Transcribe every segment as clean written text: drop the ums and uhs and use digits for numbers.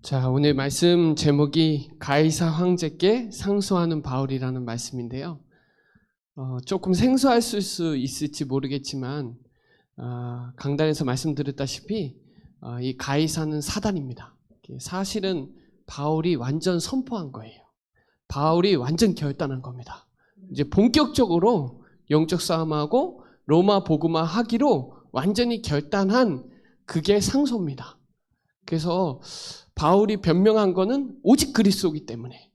자, 오늘 말씀 제목이 가이사 황제께 상소하는 바울이라는 말씀인데요. 조금 생소하실 수 있을지 모르겠지만 강단에서 말씀드렸다시피 이 가이사는 사단입니다. 사실은 바울이 완전 선포한 거예요. 바울이 완전 결단한 겁니다. 이제 본격적으로 영적 싸움하고 로마 복음화 하기로 완전히 결단한 그게 상소입니다. 그래서 바울이 변명한 거는 오직 그리스도이기 때문에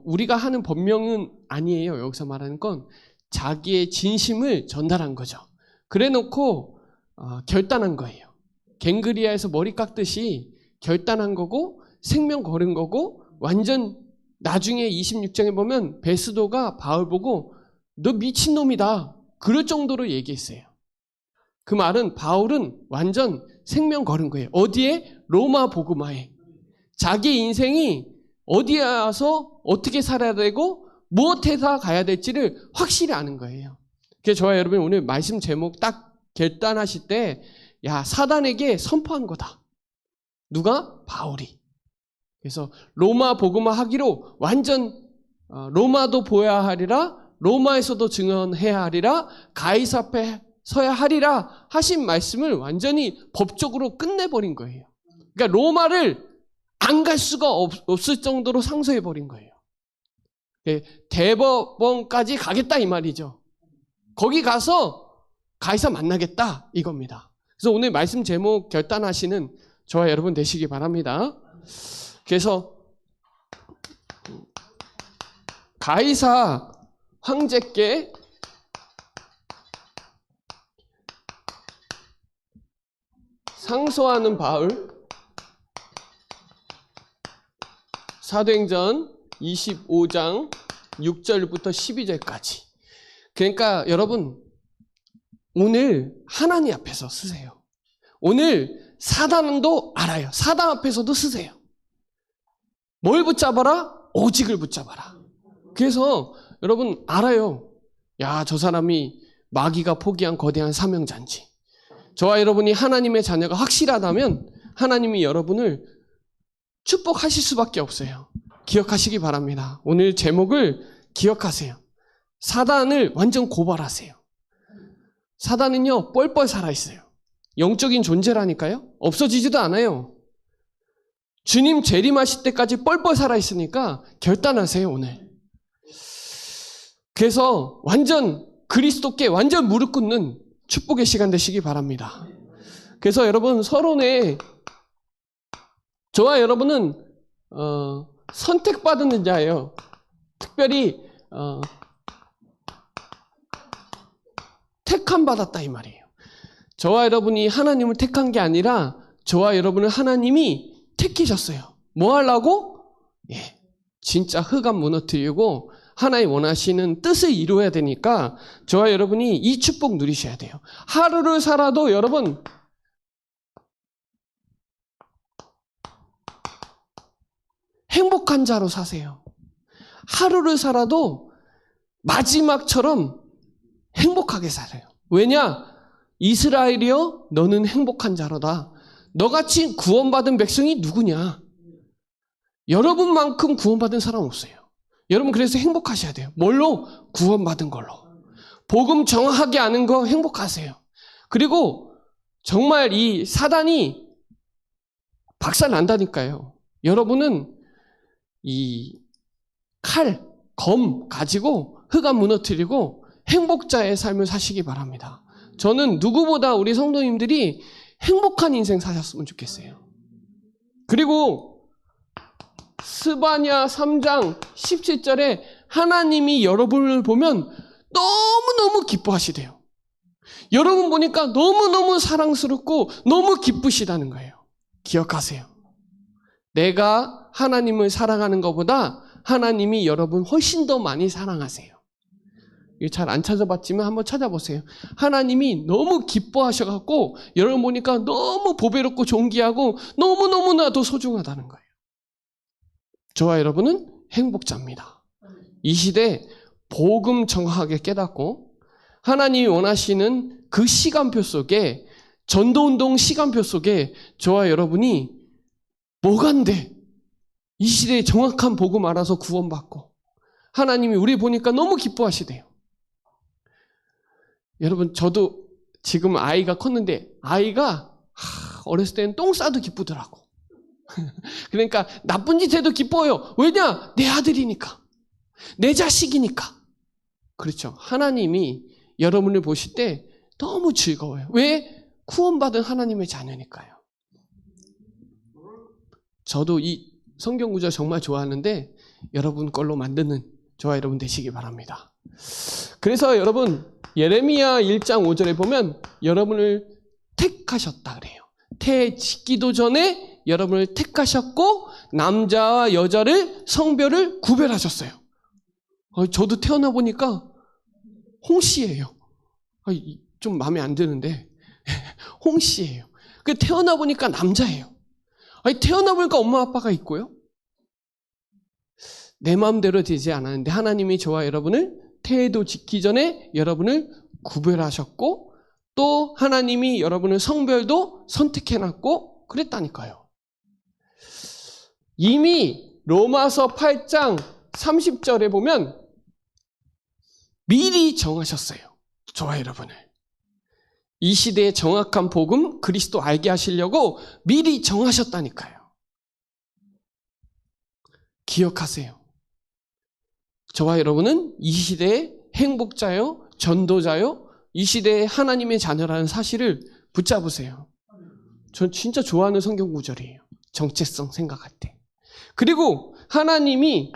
우리가 하는 변명은 아니에요. 여기서 말하는 건 자기의 진심을 전달한 거죠. 그래놓고 결단한 거예요. 갱그리아에서 머리 깎듯이 결단한 거고 생명 걸은 거고 완전 나중에 26장에 보면 베스도가 바울 보고 너 미친놈이다. 그럴 정도로 얘기했어요. 그 말은 바울은 완전 생명 걸은 거예요. 어디에? 로마 복음화에. 자기 인생이 어디에 와서 어떻게 살아야 되고 무엇해서 가야 될지를 확실히 아는 거예요. 그래서 저와 여러분 오늘 말씀 제목 딱 결단하실 때 사단에게 선포한 거다. 누가? 바울이. 그래서 로마 복음화 하기로 완전 로마도 보여야 하리라, 로마에서도 증언해야 하리라, 가이사 앞에 서야 하리라 하신 말씀을 완전히 법적으로 끝내버린 거예요. 그러니까 로마를 안 갈 수가 없을 정도로 상소해버린 거예요. 대법원까지 가겠다 이 말이죠. 거기 가서 가이사 만나겠다 이겁니다. 그래서 오늘 말씀 제목 결단하시는 저와 여러분 되시기 바랍니다. 그래서 가이사 황제께 상소하는 바울, 사도행전 25장 6절부터 12절까지. 그러니까 여러분 오늘 하나님 앞에서 쓰세요. 오늘 사단도 알아요. 사단 앞에서도 쓰세요. 뭘 붙잡아라? 오직을 붙잡아라. 그래서 여러분 알아요. 저 사람이 마귀가 포기한 거대한 사명자인지. 저와 여러분이 하나님의 자녀가 확실하다면 하나님이 여러분을 축복하실 수밖에 없어요. 기억하시기 바랍니다. 오늘 제목을 기억하세요. 사단을 완전 고발하세요. 사단은요 뻘뻘 살아있어요. 영적인 존재라니까요. 없어지지도 않아요. 주님 재림하실 때까지 뻘뻘 살아있으니까 결단하세요 오늘. 그래서 완전 그리스도께 완전 무릎 꿇는 축복의 시간 되시기 바랍니다. 그래서 여러분 서론에 저와 여러분은 선택받은 자예요. 특별히 택함 받았다 이 말이에요. 저와 여러분이 하나님을 택한 게 아니라 저와 여러분을 하나님이 택히셨어요. 뭐 하려고? 진짜 흑암 무너뜨리고 하나님 원하시는 뜻을 이루어야 되니까 저와 여러분이 이 축복 누리셔야 돼요. 하루를 살아도 여러분 행복한 자로 사세요. 하루를 살아도 마지막처럼 행복하게 살아요. 왜냐? 이스라엘이여 너는 행복한 자로다. 너같이 구원받은 백성이 누구냐? 여러분만큼 구원받은 사람 없어요. 여러분 그래서 행복하셔야 돼요. 뭘로? 구원받은 걸로. 복음 정확하게 아는 거 행복하세요. 그리고 정말 이 사단이 박살 난다니까요. 여러분은 이 칼, 검 가지고 흑암 무너뜨리고 행복자의 삶을 사시기 바랍니다. 저는 누구보다 우리 성도님들이 행복한 인생 사셨으면 좋겠어요. 그리고 스바냐 3장 17절에 하나님이 여러분을 보면 너무너무 기뻐하시대요. 여러분 보니까 너무너무 사랑스럽고 너무 기쁘시다는 거예요. 기억하세요. 내가 하나님을 사랑하는 것보다 하나님이 여러분 훨씬 더 많이 사랑하세요. 이거 잘 안 찾아봤지만 한번 찾아보세요. 하나님이 너무 기뻐하셔갖고 여러분 보니까 너무 보배롭고 존귀하고 너무너무나도 소중하다는 거예요. 저와 여러분은 행복자입니다. 이 시대 복음 정확하게 깨닫고 하나님이 원하시는 그 시간표 속에 전도운동 시간표 속에 저와 여러분이 뭐간데 이 시대에 정확한 복음 알아서 구원받고 하나님이 우리 보니까 너무 기뻐하시대요. 여러분, 저도 지금 아이가 컸는데 아이가 어렸을 때는 똥 싸도 기쁘더라고. 그러니까 나쁜 짓 해도 기뻐요. 왜냐? 내 아들이니까. 내 자식이니까. 그렇죠. 하나님이 여러분을 보실 때 너무 즐거워요. 왜? 구원받은 하나님의 자녀니까요. 저도 이 성경 구절 정말 좋아하는데 여러분 걸로 만드는 저와 여러분 되시기 바랍니다. 그래서 여러분 예레미야 1장 5절에 보면 여러분을 택하셨다 그래요. 태 짓기도 전에 여러분을 택하셨고 남자와 여자를 성별을 구별하셨어요. 저도 태어나 보니까 홍씨예요. 좀 마음에 안 드는데 홍씨예요. 태어나 보니까 남자예요. 태어나 보니까 엄마 아빠가 있고요. 내 마음대로 되지 않았는데 하나님이 저와 여러분을 태도 짓기 전에 여러분을 구별하셨고 또 하나님이 여러분의 성별도 선택해놨고 그랬다니까요. 이미 로마서 8장 30절에 보면 미리 정하셨어요. 저와 여러분을. 이 시대의 정확한 복음 그리스도 알게 하시려고 미리 정하셨다니까요. 기억하세요. 저와 여러분은 이 시대의 행복자요, 전도자요, 이 시대의 하나님의 자녀라는 사실을 붙잡으세요. 전 진짜 좋아하는 성경 구절이에요. 정체성 생각할 때. 그리고 하나님이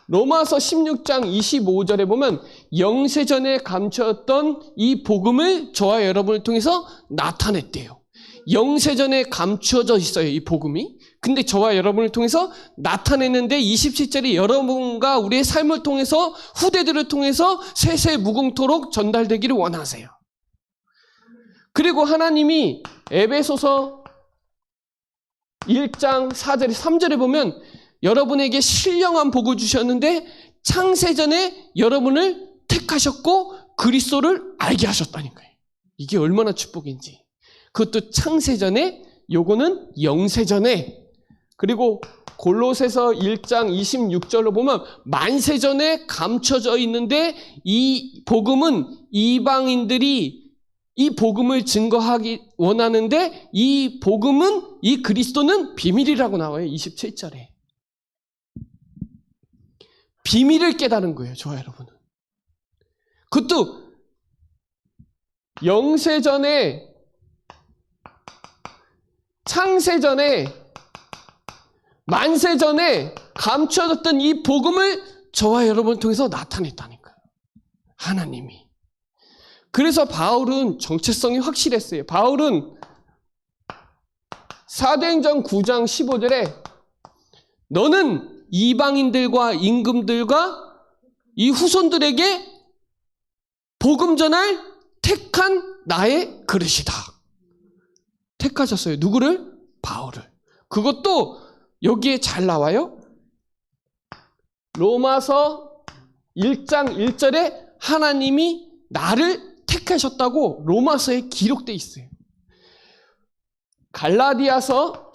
로마서 16장 25절에 보면 영세전에 감추었던 이 복음을 저와 여러분을 통해서 나타냈대요. 영세전에 감추어져 있어요, 이 복음이. 근데 저와 여러분을 통해서 나타냈는데 27절이 여러분과 우리의 삶을 통해서 후대들을 통해서 세세무궁토록 전달되기를 원하세요. 그리고 하나님이 에베소서 1장 4절에 3절에 보면 여러분에게 신령한 복을 주셨는데 창세전에 여러분을 택하셨고 그리스도를 알게 하셨다니까요. 이게 얼마나 축복인지. 그것도 창세전에, 요거는 영세전에. 그리고 골로새서 1장 26절로 보면 만세전에 감춰져 있는데 이 복음은 이방인들이 이 복음을 증거하기 원하는데 이 복음은, 이 그리스도는 비밀이라고 나와요. 27절에. 비밀을 깨달은 거예요, 저와 여러분은. 그것도 영세전에, 창세전에, 만세전에 감춰졌던 이 복음을 저와 여러분을 통해서 나타냈다니까요. 하나님이. 그래서 바울은 정체성이 확실했어요. 바울은 사도행전 9장 15절에 너는 이방인들과 임금들과 이 후손들에게 복음 전할 택한 나의 그릇이다. 택하셨어요. 누구를? 바울을. 그것도 여기에 잘 나와요. 로마서 1장 1절에 하나님이 나를 택하셨다고 로마서에 기록되어 있어요. 갈라디아서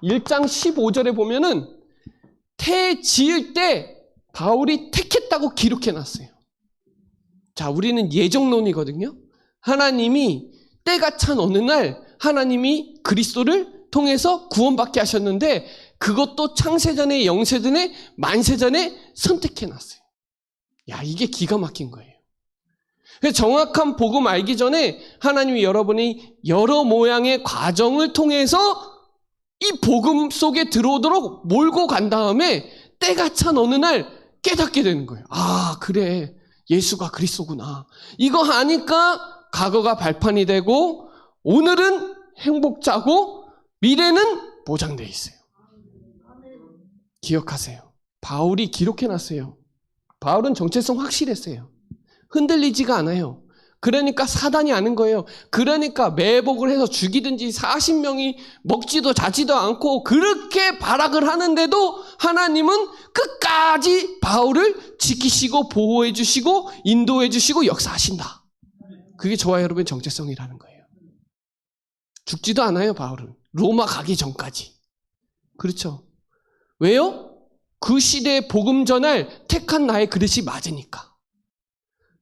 1장 15절에 보면은 태 지을 때 바울이 택했다고 기록해놨어요. 자, 우리는 예정론이거든요. 하나님이 때가 찬 어느 날 하나님이 그리스도를 통해서 구원받게 하셨는데 그것도 창세전에, 영세전에, 만세전에 선택해놨어요. 야, 이게 기가 막힌 거예요. 그래서 정확한 복음 알기 전에 하나님이 여러분이 여러 모양의 과정을 통해서 이 복음 속에 들어오도록 몰고 간 다음에 때가 찬 어느 날 깨닫게 되는 거예요. 아, 그래. 예수가 그리스도구나. 이거 하니까 과거가 발판이 되고 오늘은 행복자고 미래는 보장되어 있어요. 기억하세요. 바울이 기록해놨어요. 바울은 정체성 확실했어요. 흔들리지가 않아요. 그러니까 사단이 아는 거예요. 그러니까 매복을 해서 죽이든지 40명이 먹지도 자지도 않고 그렇게 발악을 하는데도 하나님은 끝까지 바울을 지키시고 보호해 주시고 인도해 주시고 역사하신다. 그게 저와 여러분의 정체성이라는 거예요. 죽지도 않아요, 바울은. 로마 가기 전까지. 그렇죠. 왜요? 그 시대에 복음 전할 택한 나의 그릇이 맞으니까.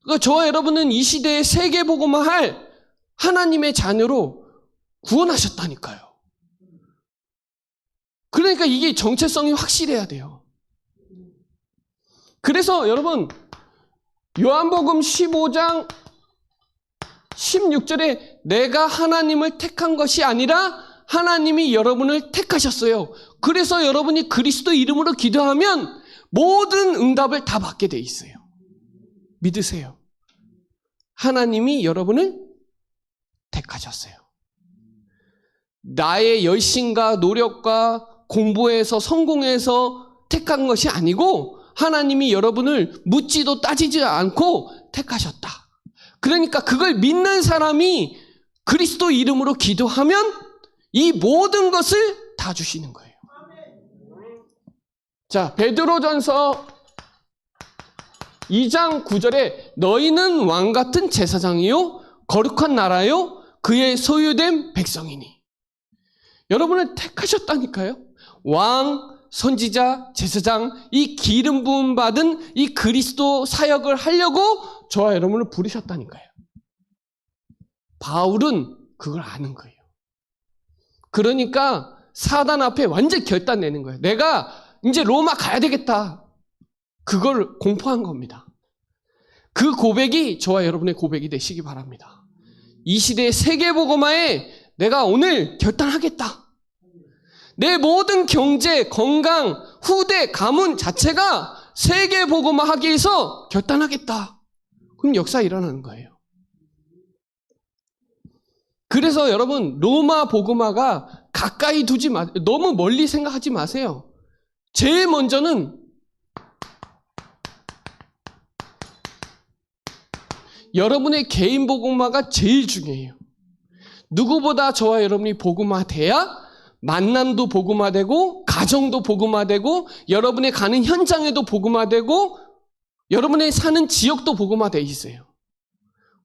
그러니까 저와 여러분은 이 시대에 세계 복음을 할 하나님의 자녀로 구원하셨다니까요. 그러니까 이게 정체성이 확실해야 돼요. 그래서 여러분, 요한복음 15장 16절에 내가 하나님을 택한 것이 아니라 하나님이 여러분을 택하셨어요. 그래서 여러분이 그리스도 이름으로 기도하면 모든 응답을 다 받게 돼 있어요. 믿으세요. 하나님이 여러분을 택하셨어요. 나의 열심과 노력과 공부해서 성공해서 택한 것이 아니고 하나님이 여러분을 묻지도 따지지 않고 택하셨다. 그러니까 그걸 믿는 사람이 그리스도 이름으로 기도하면 이 모든 것을 다 주시는 거예요. 자, 베드로전서 2장 9절에 너희는 왕 같은 제사장이요 거룩한 나라요 그의 소유된 백성이니. 여러분을 택하셨다니까요. 왕, 선지자, 제사장, 이 기름 부음 받은 이 그리스도 사역을 하려고 저와 여러분을 부르셨다니까요. 바울은 그걸 아는 거예요. 그러니까 사단 앞에 완전 결단 내는 거예요. 내가 이제 로마 가야 되겠다. 그걸 공포한 겁니다. 그 고백이 저와 여러분의 고백이 되시기 바랍니다. 이 시대의 세계복음화에 내가 오늘 결단하겠다. 내 모든 경제, 건강, 후대, 가문 자체가 세계복음화하기 위해서 결단하겠다. 그럼 역사 일어나는 거예요. 그래서 여러분 로마 복음화가 가까이 두지 마세요. 너무 멀리 생각하지 마세요. 제일 먼저는 여러분의 개인 복음화가 제일 중요해요. 누구보다 저와 여러분이 복음화돼야 만남도 복음화되고 가정도 복음화되고 여러분의 가는 현장에도 복음화되고 여러분의 사는 지역도 복음화돼 있어요.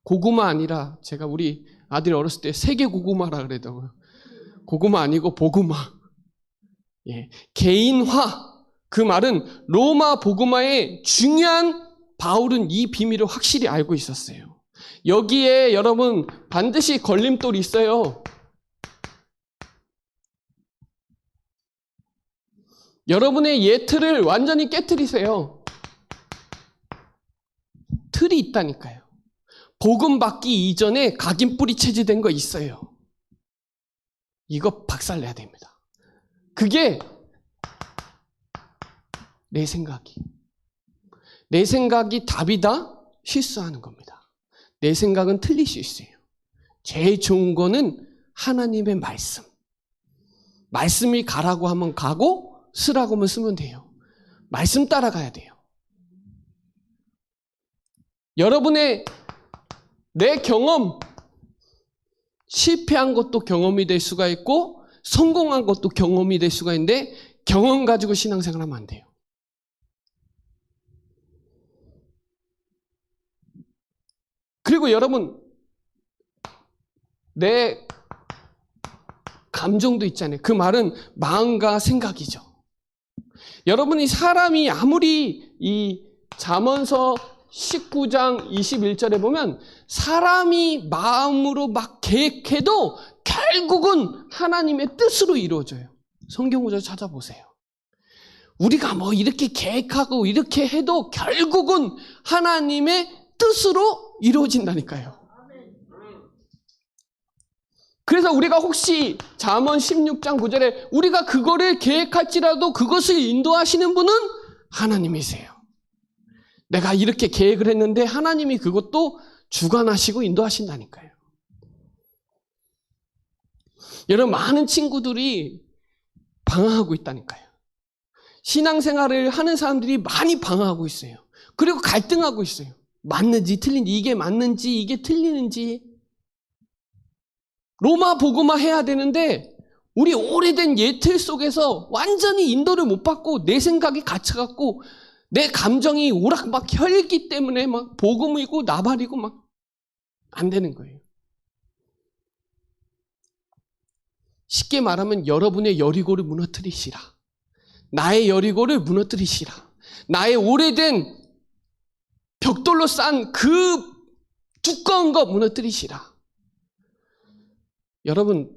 고구마 아니라 제가 우리 아들이 어렸을 때 세계 고구마라 그러더라고요. 고구마 아니고 복음화. 예, 개인화. 그 말은 로마 복음화의 중요한 바울은 이 비밀을 확실히 알고 있었어요. 여기에 여러분 반드시 걸림돌이 있어요. 여러분의 옛 틀을 완전히 깨트리세요. 틀이 있다니까요. 복음 받기 이전에 각인뿌리 체제된 거 있어요. 이거 박살내야 됩니다. 그게 내 생각이 답이다? 실수하는 겁니다. 내 생각은 틀릴 수 있어요. 제일 좋은 거는 하나님의 말씀. 말씀이 가라고 하면 가고 쓰라고 하면 쓰면 돼요. 말씀 따라가야 돼요. 여러분의 내 경험, 실패한 것도 경험이 될 수가 있고 성공한 것도 경험이 될 수가 있는데 경험 가지고 신앙생활 하면 안 돼요. 그리고 여러분 내 감정도 있잖아요. 그 말은 마음과 생각이죠. 여러분이 사람이 아무리 이 잠언서 19장 21절에 보면 사람이 마음으로 막 계획해도 결국은 하나님의 뜻으로 이루어져요. 성경 구절 찾아보세요. 우리가 뭐 이렇게 계획하고 이렇게 해도 결국은 하나님의 뜻으로 이루어진다니까요. 그래서 우리가 혹시 잠언 16장 9절에 우리가 그거를 계획할지라도 그것을 인도하시는 분은 하나님이세요. 내가 이렇게 계획을 했는데 하나님이 그것도 주관하시고 인도하신다니까요. 여러분 많은 친구들이 방황하고 있다니까요. 신앙생활을 하는 사람들이 많이 방황하고 있어요. 그리고 갈등하고 있어요. 맞는지 틀린지, 이게 맞는지 이게 틀리는지. 로마 복음화 해야 되는데 우리 오래된 예틀 속에서 완전히 인도를 못 받고 내 생각이 갇혀갖고 내 감정이 오락막 혈기 때문에 막 복음이고 나발이고 막 안 되는 거예요. 쉽게 말하면 여러분의 여리고를 무너뜨리시라. 나의 여리고를 무너뜨리시라. 나의 오래된 벽돌로 싼 그 두꺼운 거 무너뜨리시라. 여러분,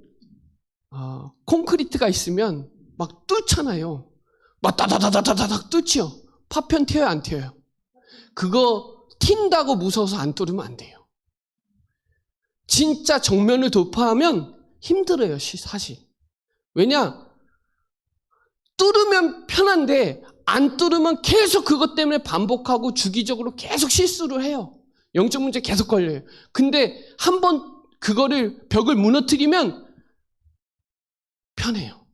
콘크리트가 있으면 막 뚫잖아요. 막 다다다다다닥 뚫지요. 파편 튀어요, 안 튀어요? 그거 튄다고 무서워서 안 뚫으면 안 돼요. 진짜 정면을 돌파하면 힘들어요, 사실. 왜냐? 뚫으면 편한데 안 뚫으면 계속 그것 때문에 반복하고 주기적으로 계속 실수를 해요. 영적 문제 계속 걸려요. 근데 한번 그거를 벽을 무너뜨리면 편해요.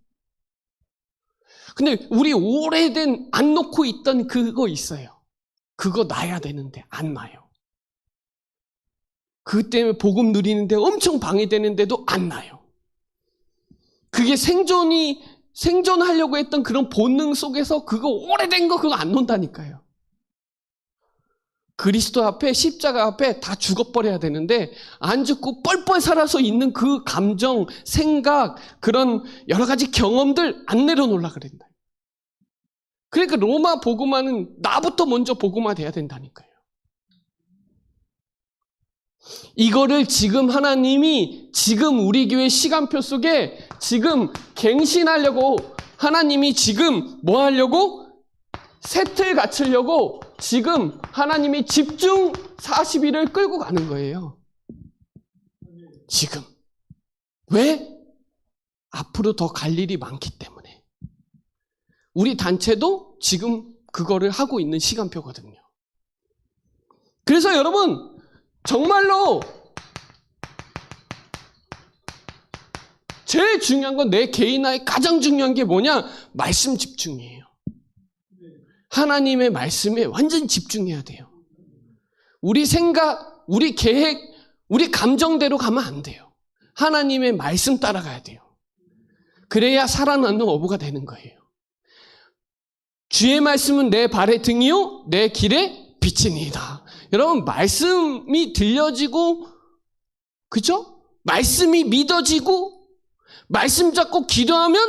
근데 우리 오래된 안 놓고 있던 그거 있어요. 그거 놔야 되는데 안 놔요. 그 때문에 복음 누리는데 엄청 방해되는데도 안 놔요. 그게 생존하려고 했던 그런 본능 속에서 그거 오래된 거 그거 안 논다니까요. 그리스도 앞에 십자가 앞에 다 죽어버려야 되는데 안 죽고 뻘뻘 살아서 있는 그 감정, 생각, 그런 여러 가지 경험들 안 내려놓으려고 그런다. 그러니까 로마 복음화는 나부터 먼저 복음화 돼야 된다니까요. 이거를 지금 하나님이 지금 우리 교회 시간표 속에 지금 갱신하려고 하나님이 지금 뭐 하려고? 세틀 갖추려고 지금 하나님이 집중 40일을 끌고 가는 거예요. 지금. 왜? 앞으로 더 갈 일이 많기 때문에. 우리 단체도 지금 그거를 하고 있는 시간표거든요. 그래서 여러분, 정말로 제일 중요한 건 내 개인화의 가장 중요한 게 뭐냐? 말씀 집중이에요. 하나님의 말씀에 완전 집중해야 돼요. 우리 생각, 우리 계획, 우리 감정대로 가면 안 돼요. 하나님의 말씀 따라가야 돼요. 그래야 살아나는 어부가 되는 거예요. 주의 말씀은 내 발의 등이요 내 길의 빛이니이다. 여러분, 말씀이 들려지고, 그죠? 말씀이 믿어지고, 말씀 잡고 기도하면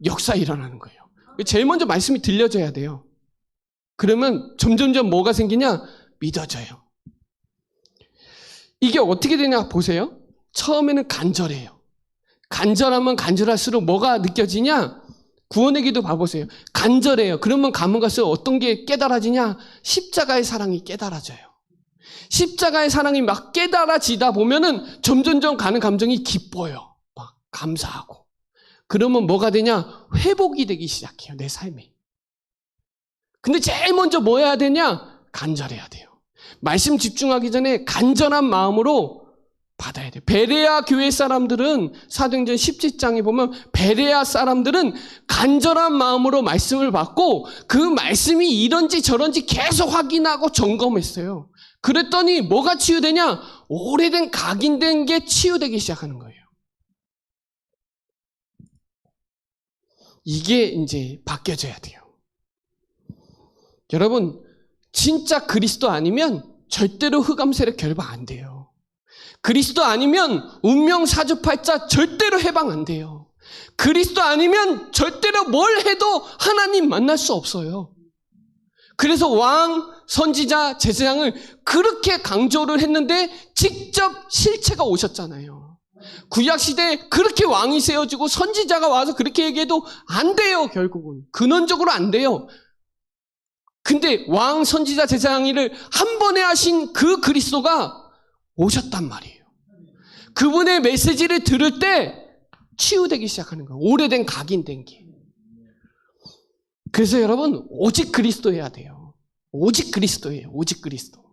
역사 일어나는 거예요. 제일 먼저 말씀이 들려져야 돼요. 그러면 점점점 뭐가 생기냐? 믿어져요. 이게 어떻게 되냐 보세요. 처음에는 간절해요. 간절하면 간절할수록 뭐가 느껴지냐? 구원의 기도 봐보세요. 간절해요. 그러면 가면 갈수록 어떤 게 깨달아지냐? 십자가의 사랑이 깨달아져요. 십자가의 사랑이 막 깨달아지다 보면은 점점점 가는 감정이 기뻐요. 막 감사하고. 그러면 뭐가 되냐? 회복이 되기 시작해요. 내 삶이. 근데 제일 먼저 뭐 해야 되냐? 간절해야 돼요. 말씀 집중하기 전에 간절한 마음으로 받아야 돼요. 베레아 교회 사람들은 사도행전 17장에 보면 베레아 사람들은 간절한 마음으로 말씀을 받고 그 말씀이 이런지 저런지 계속 확인하고 점검했어요. 그랬더니 뭐가 치유되냐? 오래된 각인된 게 치유되기 시작하는 거예요. 이게 이제 바뀌어져야 돼요. 여러분, 진짜 그리스도 아니면 절대로 흑암 세력 결박 안 돼요. 그리스도 아니면 운명 사주팔자 절대로 해방 안 돼요. 그리스도 아니면 절대로 뭘 해도 하나님 만날 수 없어요. 그래서 왕, 선지자, 제사장을 그렇게 강조를 했는데 직접 실체가 오셨잖아요. 구약시대에 그렇게 왕이 세워지고 선지자가 와서 그렇게 얘기해도 안 돼요, 결국은. 근원적으로 안 돼요. 근데 왕, 선지자, 제사장을 한 번에 하신 그 그리스도가 오셨단 말이에요. 그분의 메시지를 들을 때 치유되기 시작하는 거예요. 오래된 각인된 게. 그래서 여러분, 오직 그리스도여야 돼요. 오직 그리스도예요. 오직 그리스도.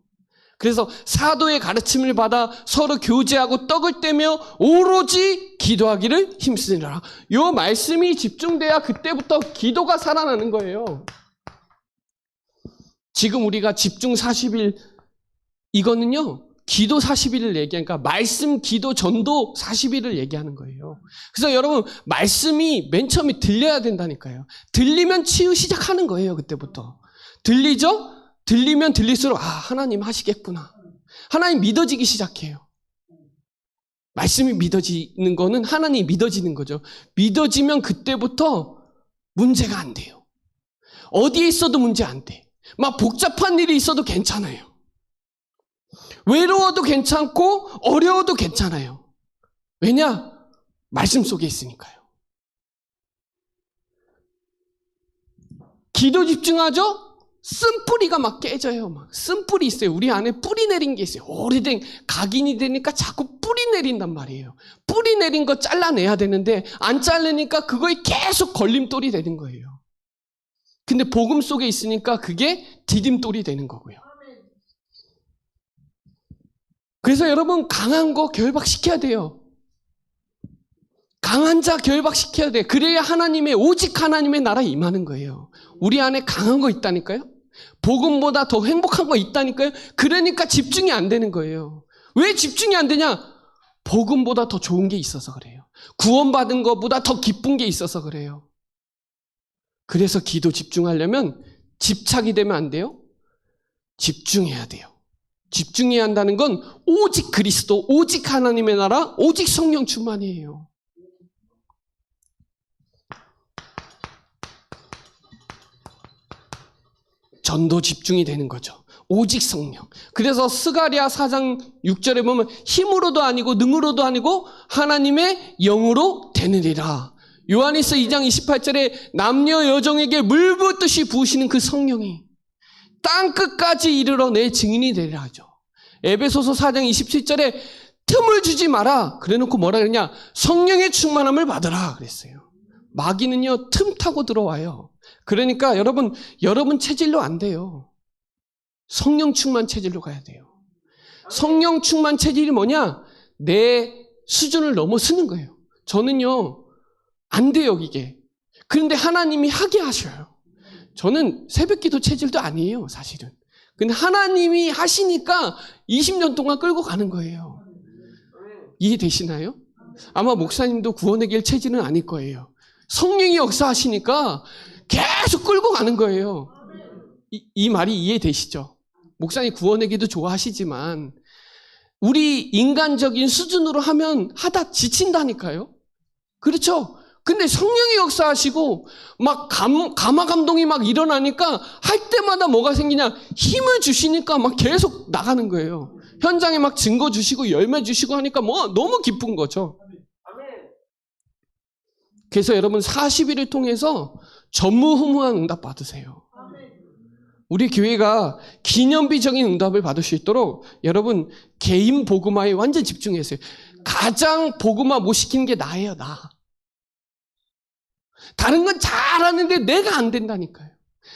그래서 사도의 가르침을 받아 서로 교제하고 떡을 떼며 오로지 기도하기를 힘쓰느라. 이 말씀이 집중돼야 그때부터 기도가 살아나는 거예요. 지금 우리가 집중 40일, 이거는요, 기도 40일을 얘기하니까 말씀 기도 전도 40일을 얘기하는 거예요. 그래서 여러분, 말씀이 맨 처음에 들려야 된다니까요. 들리면 치유 시작하는 거예요, 그때부터. 들리죠? 들리면 들릴수록, 하나님 하시겠구나. 하나님 믿어지기 시작해요. 말씀이 믿어지는 거는 하나님이 믿어지는 거죠. 믿어지면 그때부터 문제가 안 돼요. 어디에 있어도 문제 안 돼. 막 복잡한 일이 있어도 괜찮아요. 외로워도 괜찮고 어려워도 괜찮아요. 왜냐? 말씀 속에 있으니까요. 기도 집중하죠? 쓴뿌리가 막 깨져요. 막 쓴뿌리 있어요. 우리 안에 뿌리 내린 게 있어요. 오래된 각인이 되니까 자꾸 뿌리 내린단 말이에요. 뿌리 내린 거 잘라내야 되는데 안 자르니까 그거에 계속 걸림돌이 되는 거예요. 근데 복음 속에 있으니까 그게 디딤돌이 되는 거고요. 그래서 여러분 강한 거 결박시켜야 돼요. 강한 자 결박시켜야 돼. 그래야 오직 하나님의 나라 임하는 거예요. 우리 안에 강한 거 있다니까요. 복음보다 더 행복한 거 있다니까요. 그러니까 집중이 안 되는 거예요. 왜 집중이 안 되냐? 복음보다 더 좋은 게 있어서 그래요. 구원받은 것보다 더 기쁜 게 있어서 그래요. 그래서 기도 집중하려면 집착이 되면 안 돼요. 집중해야 돼요. 집중해야 한다는 건 오직 그리스도, 오직 하나님의 나라, 오직 성령 충만이에요. 전도 집중이 되는 거죠. 오직 성령. 그래서 스가랴 4장 6절에 보면 힘으로도 아니고 능으로도 아니고 하나님의 영으로 되느니라. 요한일서 2장 28절에 남녀 여종에게 물 붓듯이 부으시는 그 성령이 땅끝까지 이르러 내 증인이 되리라 하죠. 에베소서 4장 27절에 틈을 주지 마라. 그래놓고 뭐라 그랬냐? 성령의 충만함을 받으라 그랬어요. 마귀는요 틈 타고 들어와요. 그러니까 여러분 체질로 안 돼요. 성령 충만 체질로 가야 돼요. 성령 충만 체질이 뭐냐? 내 수준을 넘어서는 거예요. 저는요 안 돼요 이게. 그런데 하나님이 하게 하셔요. 저는 새벽기도 체질도 아니에요 사실은. 근데 하나님이 하시니까 20년 동안 끌고 가는 거예요. 이해되시나요? 아마 목사님도 구원의 길 체질은 아닐 거예요. 성령이 역사하시니까 계속 끌고 가는 거예요. 이 말이 이해되시죠? 목사님 구원의 길도 좋아하시지만 우리 인간적인 수준으로 하면 하다 지친다니까요. 그렇죠? 근데 성령이 역사하시고 막 감화 감동이 막 일어나니까 할 때마다 뭐가 생기냐? 힘을 주시니까 막 계속 나가는 거예요. 현장에 막 증거 주시고 열매 주시고 하니까 뭐 너무 기쁜 거죠. 그래서 여러분 40일을 통해서 전무후무한 응답 받으세요. 우리 교회가 기념비적인 응답을 받을 수 있도록 여러분 개인 복음화에 완전 집중했어요. 가장 복음화 못 시키는 게 나예요. 나. 다른 건 잘하는데 내가 안 된다니까요.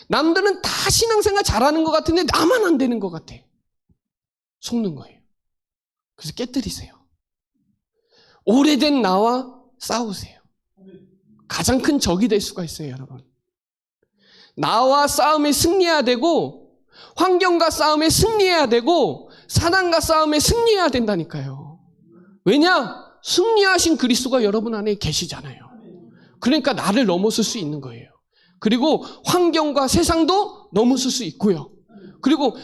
남들은 다 신앙생활 잘하는 것 같은데 나만 안 되는 것 같아. 속는 거예요. 그래서 깨뜨리세요. 오래된 나와 싸우세요. 가장 큰 적이 될 수가 있어요, 여러분. 나와 싸움에 승리해야 되고 환경과 싸움에 승리해야 되고 사단과 싸움에 승리해야 된다니까요. 왜냐? 승리하신 그리스도가 여러분 안에 계시잖아요. 그러니까 나를 넘어설 수 있는 거예요. 그리고 환경과 세상도 넘어설 수 있고요. 그리고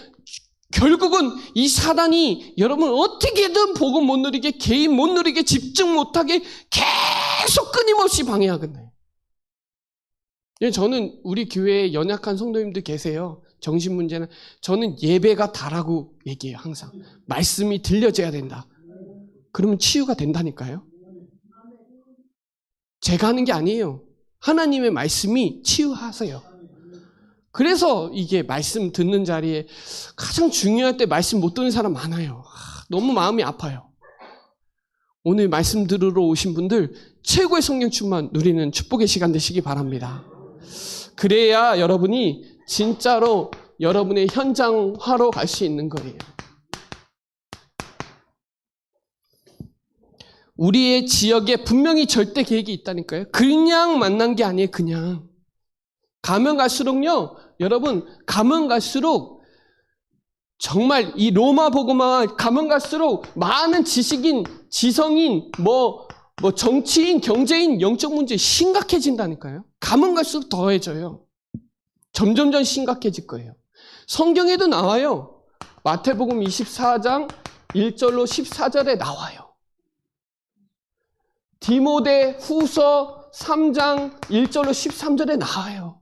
결국은 이 사단이 여러분 어떻게든 복음 못 누리게, 개인 못 누리게, 집중 못하게 계속 끊임없이 방해하거든요. 저는 우리 교회에 연약한 성도님들 계세요. 정신문제는. 저는 예배가 다라고 얘기해요. 항상. 말씀이 들려져야 된다. 그러면 치유가 된다니까요. 제가 하는 게 아니에요. 하나님의 말씀이 치유하세요. 그래서 이게 말씀 듣는 자리에 가장 중요할 때 말씀 못 듣는 사람 많아요. 너무 마음이 아파요. 오늘 말씀 들으러 오신 분들 최고의 성령 충만 누리는 축복의 시간 되시기 바랍니다. 그래야 여러분이 진짜로 여러분의 현장화로 갈 수 있는 거예요. 우리의 지역에 분명히 절대 계획이 있다니까요. 그냥 만난 게 아니에요. 그냥. 가면 갈수록요. 여러분 가면 갈수록 정말 이 로마 복음화 가면 갈수록 많은 지식인, 지성인, 뭐 정치인, 경제인, 영적 문제 심각해진다니까요. 가면 갈수록 더해져요. 점점점 심각해질 거예요. 성경에도 나와요. 마태복음 24장 1절로 14절에 나와요. 디모데 후서 3장 1절로 13절에 나와요.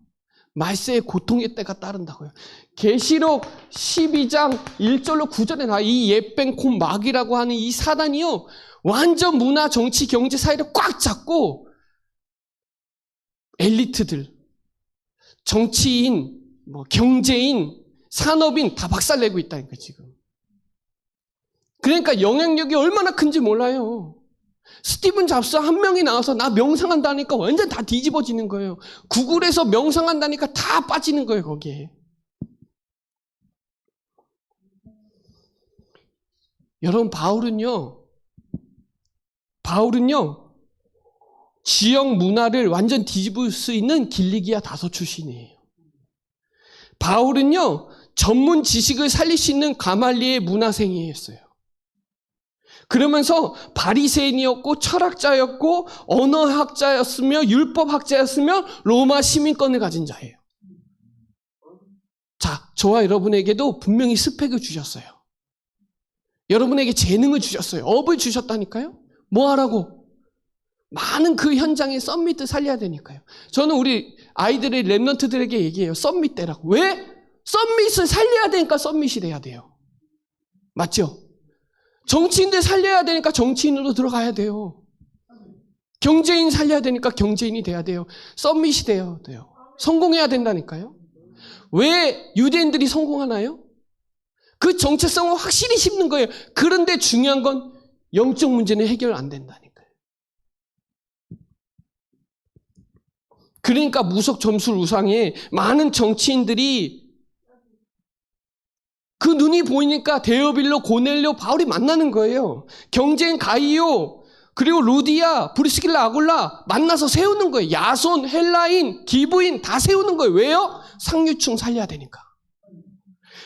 말세의 고통의 때가 따른다고요. 계시록 12장 1절로 9절에 나와요. 이 옛뱀 곧 마귀라고 하는 이 사단이요, 완전 문화, 정치, 경제 사이를 꽉 잡고 엘리트들, 정치인, 경제인, 산업인 다 박살내고 있다니까 지금. 그러니까 영향력이 얼마나 큰지 몰라요. 스티븐 잡스 한 명이 나와서 나 명상한다니까 완전 다 뒤집어지는 거예요. 구글에서 명상한다니까 다 빠지는 거예요, 거기에. 여러분, 바울은요, 지역 문화를 완전 뒤집을 수 있는 길리기아 다소 출신이에요. 바울은요, 전문 지식을 살릴 수 있는 가말리의 문화생이었어요. 그러면서 바리새인이었고 철학자였고 언어학자였으며 율법학자였으며 로마 시민권을 가진 자예요. 자, 저와 여러분에게도 분명히 스펙을 주셨어요. 여러분에게 재능을 주셨어요. 업을 주셨다니까요. 뭐 하라고? 많은 그 현장에 썸밋을 살려야 되니까요. 저는 우리 아이들의 랩런트들에게 얘기해요. 썸밋 때라고. 왜? 썸밋을 살려야 되니까 썸밋이 돼야 돼요. 맞죠? 정치인들 살려야 되니까 정치인으로 들어가야 돼요. 경제인 살려야 되니까 경제인이 돼야 돼요. 썸밋이 돼야 돼요. 성공해야 된다니까요. 왜 유대인들이 성공하나요? 그 정체성을 확실히 심는 거예요. 그런데 중요한 건 영적 문제는 해결 안 된다니까요. 그러니까 무속 점술 우상에 많은 정치인들이 그 눈이 보이니까 데오빌로, 고넬료, 바울이 만나는 거예요. 경제인 가이오, 그리고 루디아, 브리스길라, 아굴라 만나서 세우는 거예요. 야손, 헬라인, 기브인 다 세우는 거예요. 왜요? 상류층 살려야 되니까.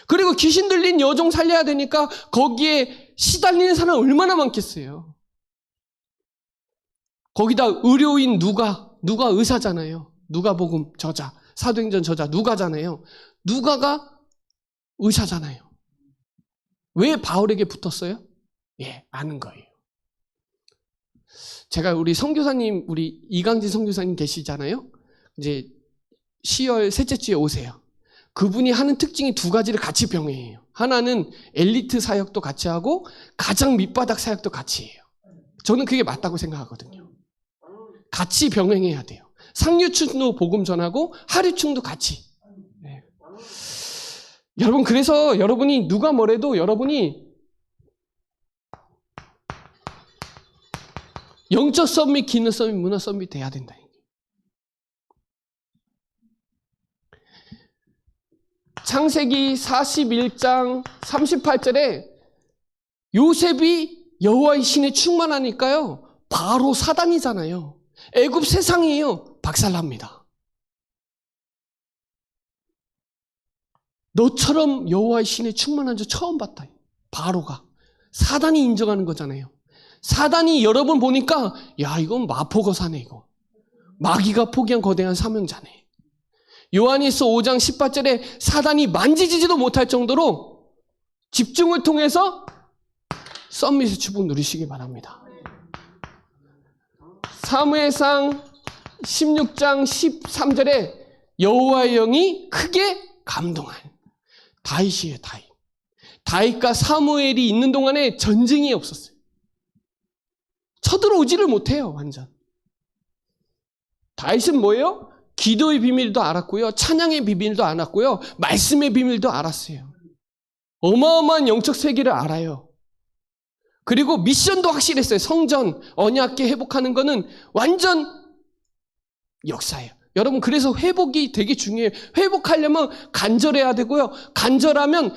그리고 귀신 들린 여종 살려야 되니까 거기에 시달리는 사람 얼마나 많겠어요. 거기다 의료인 누가 의사잖아요. 누가복음 저자, 사도행전 저자 누가잖아요. 누가가 의사잖아요. 왜 바울에게 붙었어요? 예, 아는 거예요. 제가 우리 선교사님, 우리 이강진 선교사님 계시잖아요. 이제 10월 셋째 주에 오세요. 그분이 하는 특징이 두 가지를 같이 병행해요. 하나는 엘리트 사역도 같이 하고 가장 밑바닥 사역도 같이 해요. 저는 그게 맞다고 생각하거든요. 같이 병행해야 돼요. 상류층도 복음 전하고 하류층도 같이. 네. 여러분, 그래서 여러분이 누가 뭐래도 여러분이 영적 썸밋, 기능 썸밋, 문화 썸밋 돼야 된다. 창세기 41장 38절에 요셉이 여호와의 신에 충만하니까요, 바로 사단이잖아요. 애굽 세상이에요. 박살납니다. 너처럼 여호와의 신에 충만한 자 처음 봤다. 바로가. 사단이 인정하는 거잖아요. 사단이 여러분 보니까 야, 이건 마포거사네 이거. 마귀가 포기한 거대한 사명자네. 요한일서 5장 18절에 사단이 만지지도 못할 정도로 집중을 통해서 썸밋의 축복 누리시기 바랍니다. 사무엘상 16장 13절에 여호와의 영이 크게 감동한 다윗이에요. 다윗과 사무엘이 있는 동안에 전쟁이 없었어요. 쳐들어오지를 못해요. 완전. 다윗은 뭐예요? 기도의 비밀도 알았고요. 찬양의 비밀도 알았고요. 말씀의 비밀도 알았어요. 어마어마한 영적 세계를 알아요. 그리고 미션도 확실했어요. 성전, 언약궤 회복하는 거는 완전 역사예요. 여러분, 그래서 회복이 되게 중요해요. 회복하려면 간절해야 되고요. 간절하면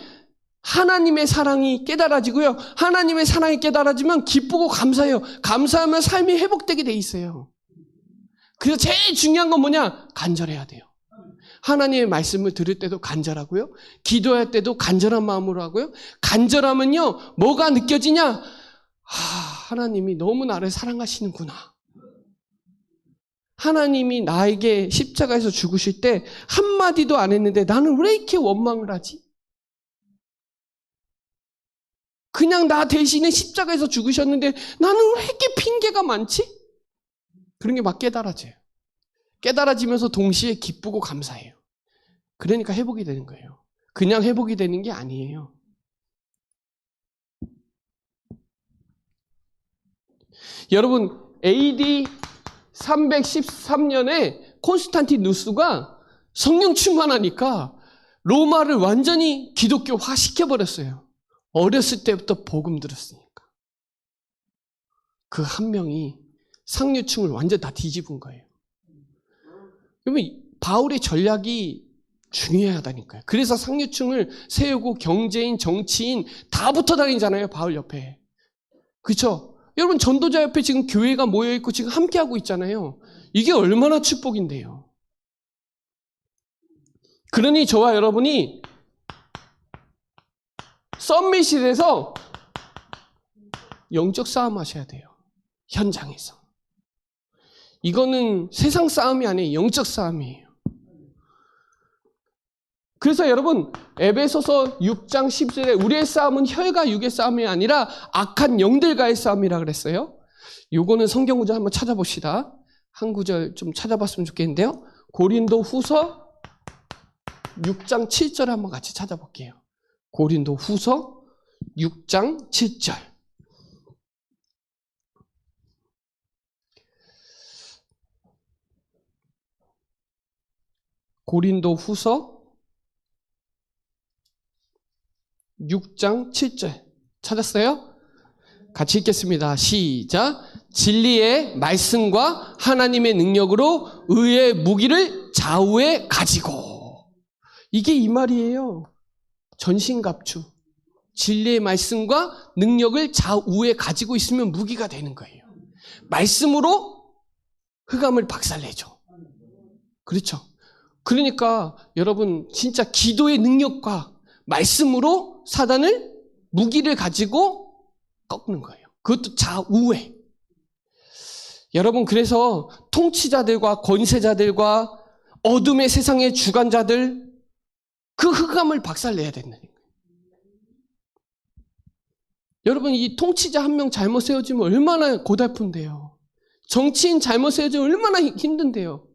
하나님의 사랑이 깨달아지고요. 하나님의 사랑이 깨달아지면 기쁘고 감사해요. 감사하면 삶이 회복되게 돼 있어요. 그래서 제일 중요한 건 뭐냐? 간절해야 돼요. 하나님의 말씀을 들을 때도 간절하고요. 기도할 때도 간절한 마음으로 하고요. 간절하면요, 뭐가 느껴지냐? 하나님이 너무 나를 사랑하시는구나. 하나님이 나에게 십자가에서 죽으실 때 한마디도 안 했는데 나는 왜 이렇게 원망을 하지? 그냥 나 대신에 십자가에서 죽으셨는데 나는 왜 이렇게 핑계가 많지? 그런 게 막 깨달아져요. 깨달아지면서 동시에 기쁘고 감사해요. 그러니까 회복이 되는 거예요. 그냥 회복이 되는 게 아니에요. 여러분, AD 313년에 콘스탄티누스가 성령 충만하니까 로마를 완전히 기독교화 시켜버렸어요. 어렸을 때부터 복음 들었으니까. 그 한 명이 상류층을 완전 다 뒤집은 거예요. 그러면 바울의 전략이 중요하다니까요. 그래서 상류층을 세우고 경제인, 정치인 다 붙어 다니잖아요. 바울 옆에. 그렇죠? 여러분 전도자 옆에 지금 교회가 모여있고 지금 함께하고 있잖아요. 이게 얼마나 축복인데요. 그러니 저와 여러분이 썸밋실에서 영적 싸움 하셔야 돼요. 현장에서. 이거는 세상 싸움이 아니에요. 영적 싸움이에요. 그래서 여러분 에베소서 6장 10절에 우리의 싸움은 혈과 육의 싸움이 아니라 악한 영들과의 싸움이라 그랬어요. 요거는 성경 구절 한번 찾아봅시다. 한 구절 좀 찾아봤으면 좋겠는데요. 고린도 후서 6장 7절 한번 같이 찾아볼게요. 고린도 후서 6장 7절. 고린도 후서 6장 7절 찾았어요? 같이 읽겠습니다. 시작. 진리의 말씀과 하나님의 능력으로 의의 무기를 좌우에 가지고. 이게 이 말이에요. 전신갑주. 진리의 말씀과 능력을 좌우에 가지고 있으면 무기가 되는 거예요. 말씀으로 흑암을 박살내죠. 그렇죠? 그러니까 여러분 진짜 기도의 능력과 말씀으로 사단을 무기를 가지고 꺾는 거예요. 그것도 좌우에. 여러분 그래서 통치자들과 권세자들과 어둠의 세상의 주관자들 그 흑암을 박살내야 된다는 거예요. 여러분 이 통치자 한 명 잘못 세워지면 얼마나 고달픈데요. 정치인 잘못 세워지면 얼마나 힘든데요.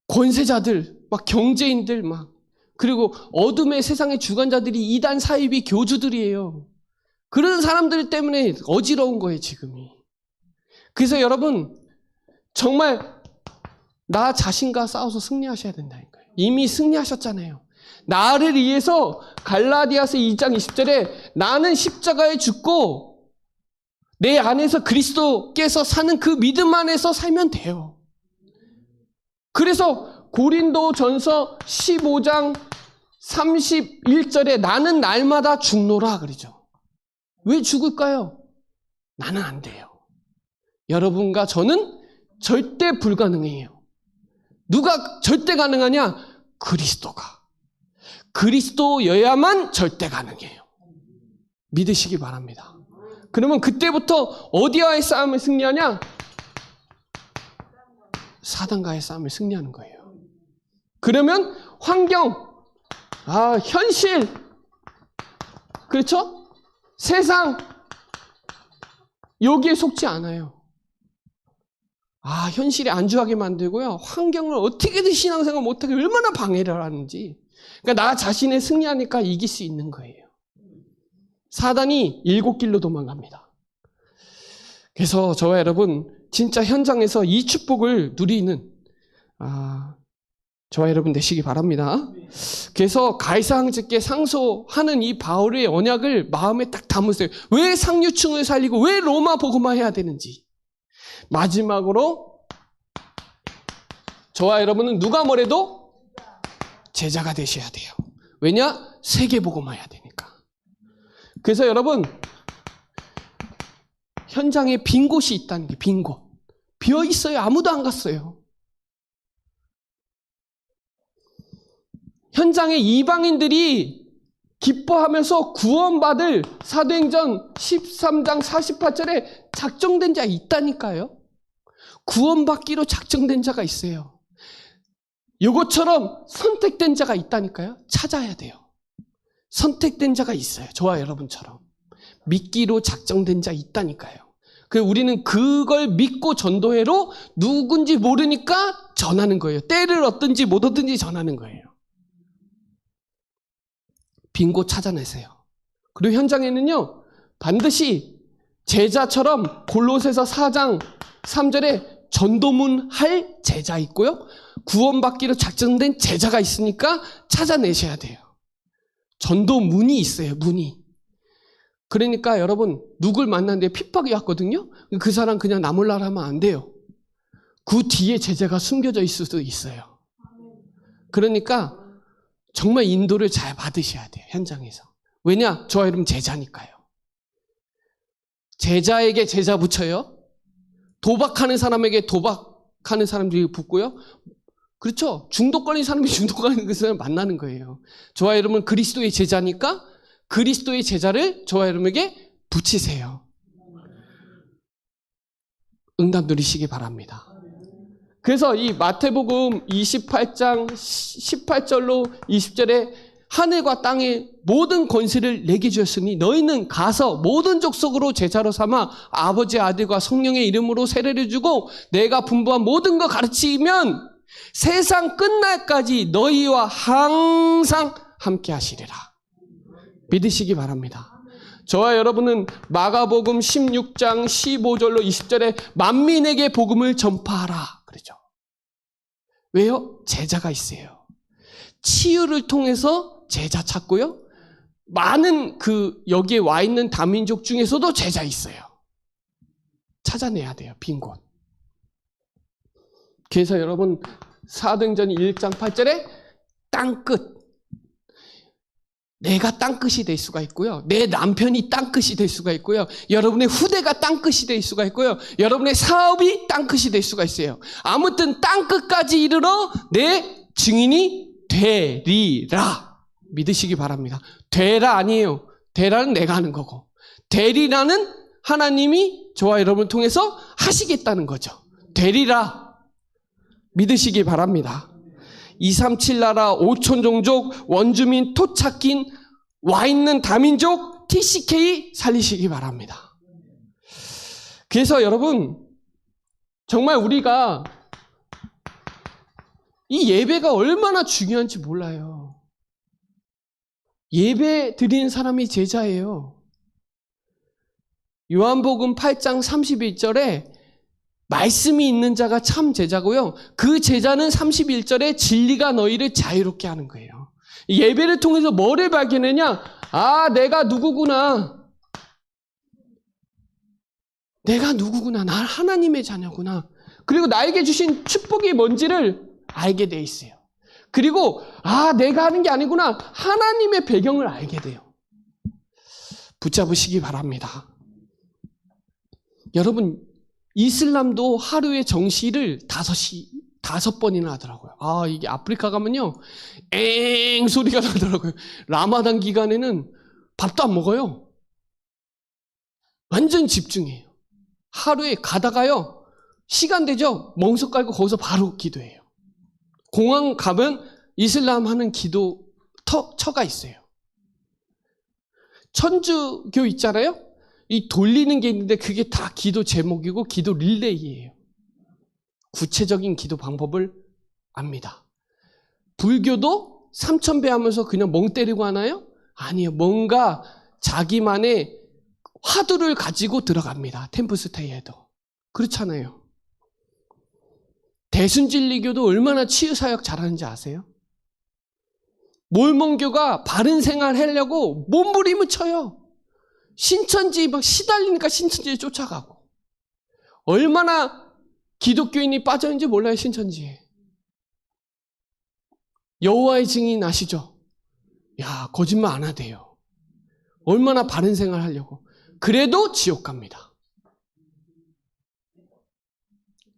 권세자들, 막 경제인들 막 그리고 어둠의 세상의 주관자들이 이단 사이비 교주들이에요. 그런 사람들 때문에 어지러운 거예요 지금이. 그래서 여러분 정말 나 자신과 싸워서 승리하셔야 된다니까요. 이미 승리하셨잖아요. 나를 위해서 갈라디아서 2장 20절에 나는 십자가에 죽고 내 안에서 그리스도께서 사는 그 믿음 안에서 살면 돼요. 그래서 고린도전서 15장 31절에 나는 날마다 죽노라 그러죠. 왜 죽을까요? 나는 안 돼요. 여러분과 저는 절대 불가능해요. 누가 절대 가능하냐? 그리스도가. 그리스도여야만 절대 가능해요. 믿으시기 바랍니다. 그러면 그때부터 어디와의 싸움을 승리하냐? 사단과의 싸움을 승리하는 거예요. 그러면 환경, 현실, 그렇죠? 세상, 여기에 속지 않아요. 현실에 안주하게 만들고요. 환경을 어떻게든 신앙생활 못하게 얼마나 방해를 하는지. 그러니까 나 자신의 승리하니까 이길 수 있는 거예요. 사단이 7길로 도망갑니다. 그래서 저와 여러분 진짜 현장에서 이 축복을 누리는 저와 여러분 되시기 바랍니다. 그래서 가이사 황제께 상소하는 이 바울의 언약을 마음에 딱 담으세요. 왜 상류층을 살리고 왜 로마 복음화 해야 되는지. 마지막으로 저와 여러분은 누가 뭐래도 제자가 되셔야 돼요. 왜냐? 세계 복음화해야 되니까. 그래서 여러분 현장에 빈 곳이 있다는 게 빈 곳. 비어 있어요. 아무도 안 갔어요. 현장에 이방인들이 기뻐하면서 구원받을 사도행전 13장 48절에 작정된 자 있다니까요. 구원받기로 작정된 자가 있어요. 이것처럼 선택된 자가 있다니까요. 찾아야 돼요. 선택된 자가 있어요. 저와 여러분처럼. 믿기로 작정된 자 있다니까요. 우리는 그걸 믿고 전도회로 누군지 모르니까 전하는 거예요. 때를 얻든지 못 얻든지 전하는 거예요. 빈 곳 찾아내세요. 그리고 현장에는요, 반드시 제자처럼 골로새서 4장 3절에 전도문 할 제자 있고요, 구원받기로 작정된 제자가 있으니까 찾아내셔야 돼요. 전도문이 있어요, 문이. 그러니까 여러분, 누굴 만났는데 핍박이 왔거든요? 그 사람 그냥 나 몰라라 하면 안 돼요. 그 뒤에 제자가 숨겨져 있을 수도 있어요. 그러니까 정말 인도를 잘 받으셔야 돼요, 현장에서. 왜냐? 저와 여러분 제자니까요. 제자에게 제자 붙여요. 도박하는 사람에게 도박하는 사람들이 붙고요. 그렇죠? 중독 걸린 사람이 중독 걸린 그 사람 만나는 거예요. 저와 여러분 그리스도의 제자니까 그리스도의 제자를 저와 여러분에게 붙이세요. 응답 누리시기 바랍니다. 그래서 이 마태복음 28장 18절로 20절에 하늘과 땅의 모든 권세를 내게 주셨으니 너희는 가서 모든 족속으로 제자로 삼아 아버지 아들과 성령의 이름으로 세례를 주고 내가 분부한 모든 거 가르치면 세상 끝날까지 너희와 항상 함께 하시리라. 믿으시기 바랍니다. 저와 여러분은 마가복음 16장 15절로 20절에 만민에게 복음을 전파하라 그러죠. 왜요? 제자가 있어요. 치유를 통해서 제자 찾고요. 많은 여기에 와 있는 다민족 중에서도 제자 있어요. 찾아내야 돼요. 빈 곳. 그래서 여러분 사도행전 1장 8절에 땅끝. 내가 땅끝이 될 수가 있고요. 내 남편이 땅끝이 될 수가 있고요. 여러분의 후대가 땅끝이 될 수가 있고요. 여러분의 사업이 땅끝이 될 수가 있어요. 아무튼 땅끝까지 이르러 내 증인이 되리라. 믿으시기 바랍니다. 되라 아니에요. 되라는 내가 하는 거고, 되리라는 하나님이 저와 여러분을 통해서 하시겠다는 거죠. 되리라. 믿으시기 바랍니다. 237 나라 5천 종족 원주민 토착인 와 있는 다민족 TCK 살리시기 바랍니다. 그래서 여러분 정말 우리가 이 예배가 얼마나 중요한지 몰라요. 예배 드리는 사람이 제자예요. 요한복음 8장 31절에 말씀이 있는 자가 참 제자고요. 그 제자는 31절에 진리가 너희를 자유롭게 하는 거예요. 예배를 통해서 뭐를 발견하냐? 아, 내가 누구구나. 내가 누구구나. 나 하나님의 자녀구나. 그리고 나에게 주신 축복이 뭔지를 알게 돼 있어요. 그리고 아, 내가 하는 게 아니구나. 하나님의 배경을 알게 돼요. 붙잡으시기 바랍니다. 여러분, 이슬람도 하루에 정시를 5번이나 하더라고요. 아, 이게 아프리카 가면요, 엥 소리가 나더라고요. 라마단 기간에는 밥도 안 먹어요. 완전 집중해요. 하루에 가다가요, 시간 되죠? 멍석 깔고 거기서 바로 기도해요. 공항 가면 이슬람 하는 기도 처가 있어요. 천주교 있잖아요? 이 돌리는 게 있는데 그게 다 기도 제목이고 기도 릴레이예요. 구체적인 기도 방법을 압니다. 불교도 3000배 하면서 그냥 멍 때리고 하나요? 아니요. 뭔가 자기만의 화두를 가지고 들어갑니다. 템플스테이에도. 그렇잖아요. 대순진리교도 얼마나 치유사역 잘하는지 아세요? 몰몬교가 바른 생활 하려고 몸부림을 쳐요. 신천지 막 시달리니까 신천지에 쫓아가고. 얼마나 기독교인이 빠져있는지 몰라요, 신천지에. 여호와의 증인 아시죠? 야, 거짓말 안 하대요. 얼마나 바른 생활 하려고. 그래도 지옥 갑니다.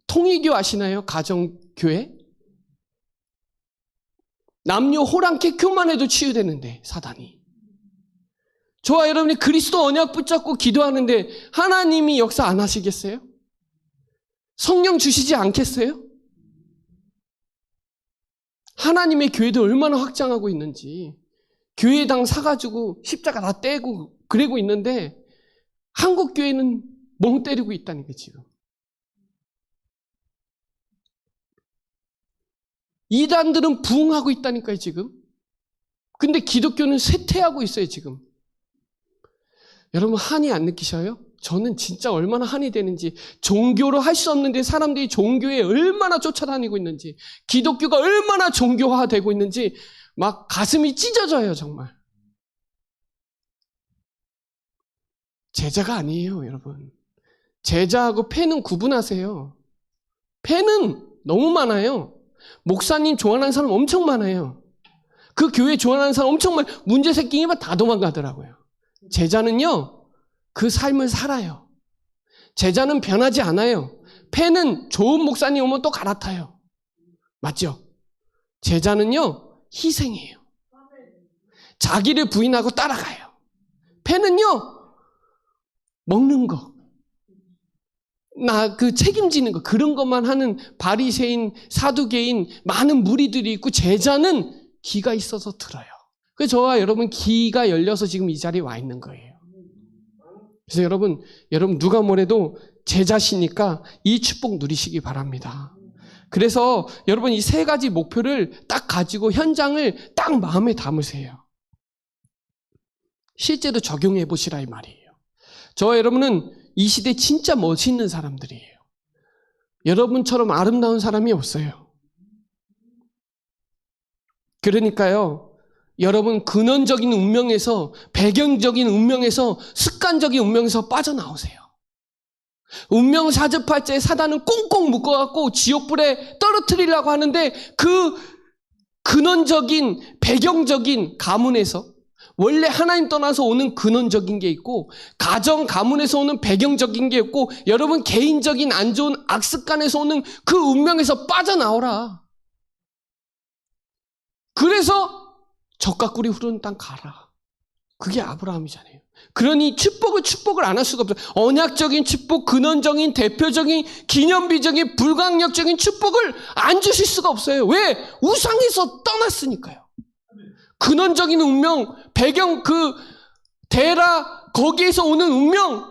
통일교 아시나요? 가정교회? 남녀 호랑캐 교만 해도 치유되는데, 사단이. 저와 여러분이 그리스도 언약 붙잡고 기도하는데 하나님이 역사 안 하시겠어요? 성령 주시지 않겠어요? 하나님의 교회도 얼마나 확장하고 있는지. 교회당 사가지고 십자가 다 떼고 그러고 있는데 한국 교회는 멍 때리고 있다니까 지금. 이단들은 부흥하고 있다니까요 지금. 근데 기독교는 쇠퇴하고 있어요 지금. 여러분 한이 안 느끼셔요? 저는 진짜 얼마나 한이 되는지, 종교로 할 수 없는데 사람들이 종교에 얼마나 쫓아다니고 있는지, 기독교가 얼마나 종교화되고 있는지 막 가슴이 찢어져요 정말. 제자가 아니에요 여러분. 제자하고 폐는 구분하세요. 폐는 너무 많아요. 목사님 좋아하는 사람 엄청 많아요. 그 교회 좋아하는 사람 엄청 많아요. 문제 생기면 다 도망가더라고요. 제자는요, 그 삶을 살아요. 제자는 변하지 않아요. 폐는 좋은 목사님 오면 또 갈아타요. 맞죠? 제자는요, 희생해요. 자기를 부인하고 따라가요. 폐는요, 먹는 거, 그 책임지는 거, 그런 것만 하는 바리새인, 사두개인 많은 무리들이 있고, 제자는 기가 있어서 들어요. 그래서 저와 여러분 기가 열려서 지금 이 자리에 와 있는 거예요. 그래서 여러분 누가 뭐래도 제자시니까 이 축복 누리시기 바랍니다. 그래서 여러분 이 세 가지 목표를 딱 가지고 현장을 딱 마음에 담으세요. 실제로 적용해 보시라 이 말이에요. 저와 여러분은 이 시대 진짜 멋있는 사람들이에요. 여러분처럼 아름다운 사람이 없어요. 그러니까요, 여러분 근원적인 운명에서, 배경적인 운명에서, 습관적인 운명에서 빠져나오세요. 운명 사주팔자에 사단은 꽁꽁 묶어갖고 지옥불에 떨어뜨리려고 하는데, 그 근원적인 배경적인 가문에서, 원래 하나님 떠나서 오는 근원적인 게 있고, 가정 가문에서 오는 배경적인 게 있고, 여러분 개인적인 안 좋은 악습관에서 오는 그 운명에서 빠져나오라. 그래서 적과 꿀이 흐르는 땅 가라. 그게 아브라함이잖아요. 그러니 축복을 안 할 수가 없어요. 언약적인 축복, 근원적인, 대표적인, 기념비적인, 불강력적인 축복을 안 주실 수가 없어요. 왜? 우상에서 떠났으니까요. 근원적인 운명, 배경, 그 대라, 거기에서 오는 운명,